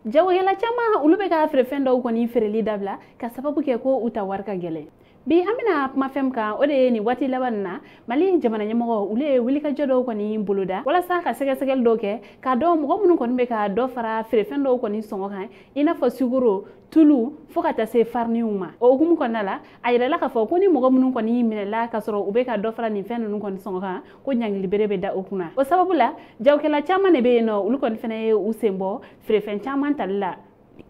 jagokɛla caman olu bɛ ka feerefɛn dɔw kɔni feereli dabila ka sababu kɛ ko u ta wari ka gɛlɛn. Bi an bɛna kuma fɛn kan o de ye nin waati laban na Mali jamana ɲɛmɔgɔ olu ye wulikajɔ dɔw kɔni boloda walasa ka sɛgɛsɛgɛli dɔw kɛ ka dɔn mɔgɔ minnu kɔni bɛ ka dɔ fara feerefɛn dɔw kɔni sɔngɔ kan i n'a fɔ sukoro tulu fo ka taa se fariniw ma. O hukumu kɔnɔna la a yirala k'a fɔ ko ni mɔgɔ minnu kɔni minɛla ka sɔrɔ u bɛ ka dɔ fara nin fɛn ninnu kɔni sɔngɔ kan ko ɲangili bere bɛ da o kunna. O sababu la jagokɛla caman de bɛ yen nɔ olu kɔni fana ye u sen bɔ feerefɛn caman tali la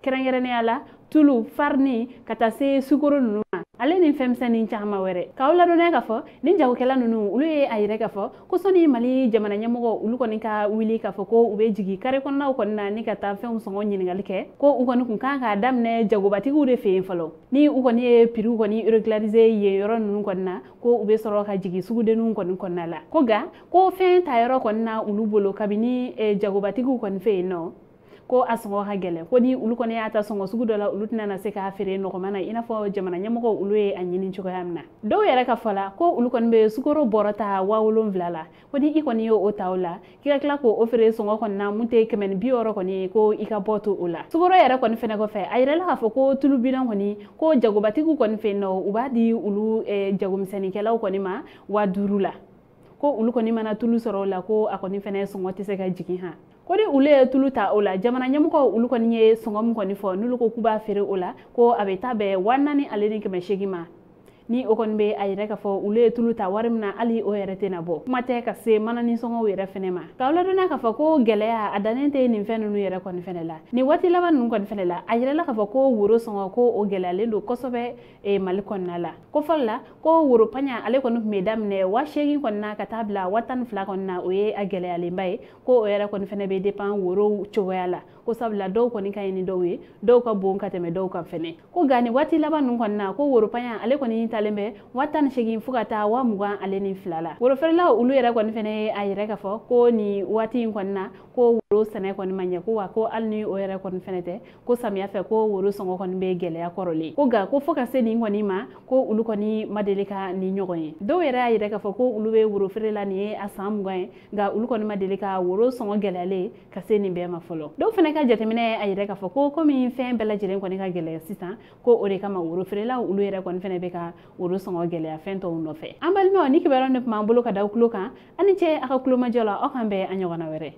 kɛrɛnkɛrɛnnenya la tulu farini ka taa se sukoro ninnu ma ale ni fɛnmisɛnnin caman wɛrɛ k'aw ladɔnniya k'a fɔ nin jagokɛla ninnu olu ye a yɛrɛ k'a fɔ ko sɔnni Mali jamana ɲɛmɔgɔ olu kɔni ka wuli k'a fɔ ko u bɛ jigin kare kɔnɔnaw kɔni na ni ka taa fɛnw sɔngɔ ɲininkali kɛ ko u kɔni kun kan k'a daminɛ jagobatigiw de fɛ yen fɔlɔ ni u kɔni ye prix kɔni régulariser yen yɔrɔ ninnu kɔni na ko u bɛ sɔrɔ ka jigin sugudenninw kɔni kɔnɔna la ko nka ko fɛn ta yɔrɔ kɔni na olu bolo kabini jagobatigiw kɔni fɛ yen nɔ ko a sɔngɔ ka gɛlɛn ko ni olu kɔni y'a ta sɔngɔ sugu dɔ la olu tɛna na se k'a feere nɔgɔma na i n'a fɔ jamana ɲɛmɔgɔ olu ye a ɲini cogoya min na dɔw yɛrɛ ka fɔ la ko olu kɔni bɛ sukoro bɔrɔ ta 7000 la ko ni i kɔni ye o ta o la k'i ka tila k'o feere sɔngɔ kɔni na mun tɛ 160 kɔni ko i ka bɔ to o la sukoro yɛrɛ kɔni fɛnɛ kɔfɛ a yirala k'a fɔ ko tulu bilan kɔni ko jagobatigiw kɔni fɛ yen nɔ u b'a di olu jagomisɛnninkɛlaw kɔni ma 5000 la ko olu kɔni mana tulu sɔrɔ o la ko a kɔni fɛnɛ sɔngɔ tɛ se ka jigin ha ko ni olu ye tulu ta o la jamana ɲɛmɔgɔ olu kɔni ye sɔngɔ min kɔni fɔ n'olu ko k'u b'a feere o la ko a bɛ taa bɛn 4480 ma ni o kɔni bɛ a yɛrɛ k'a fɔ olu ye tulu ta wari min na hali o yɛrɛ tɛna bɔ kuma tɛ ka se manani sɔngɔw yɛrɛ fɛnɛ ma k'aw ladɔnniya k'a fɔ ko gɛlɛya a dannen tɛ nin fɛn ninnu yɛrɛ kɔni fɛnɛ la nin waati laban ninnu kɔni fɛnɛ la a yirala k'a fɔ ko woro sɔngɔ ko o gɛlɛyalen don kosɛbɛ Mali kɔnɔna la ko fɔlɔ la ko woro paɲa ale kɔni tun bɛ daminɛ 8000 kɔni na ka taa bila 12000 kɔni na o ye a gɛlɛyalenba ye ko o yɛrɛ kɔni fɛnɛ bɛ dépend woro cogoya la ko sabula dɔw kɔni ka ɲi ni dɔw ye dɔw ka bon ka tɛmɛ dɔw kan fɛnɛ ko nka nin waati laban ninnu kɔni na ko woro paɲa ale kɔni talen bɛ 18 fo ka taa 22 la woro feerelaw olu yɛrɛ kɔni fɛnɛ ye a yɛrɛ k'a fɔ ko nin waati in kɔni na ko woro sɛnɛ kɔni ma ɲɛ ko wa ko hali ni o yɛrɛ kɔni fɛnɛ tɛ ko samiya fɛ ko woro sɔngɔ kɔni bɛ gɛlɛya kɔrɔlen ko nka ko fo ka se nin kɔni ma ko olu kɔni ma deli ka ni ɲɔgɔn ye dɔw yɛrɛ y'a yɛrɛ k'a fɔ ko olu bɛ woro feere la nin ye a san 20 ye nka olu kɔni ma deli ka woro sɔngɔ gɛlɛyalen ka se nin bɛɛ ma fɔlɔ dɔw fɛnɛ ka jateminɛ a yɛrɛ k'a fɔ ko komi fɛn bɛɛ lajɛlen kɔni ka gɛlɛya sisan ko o de kama woro feerelaw olu yɛrɛ kɔni fɛnɛ bɛ ka woro sɔngɔ gɛlɛya fɛn tɔw nɔfɛ an balimaw ni kibaruya ne tun b'an bolo ka da aw tulo kan ani ce a ka kulomajɔ la aw kan bɛn a ɲɔgɔnna wɛrɛ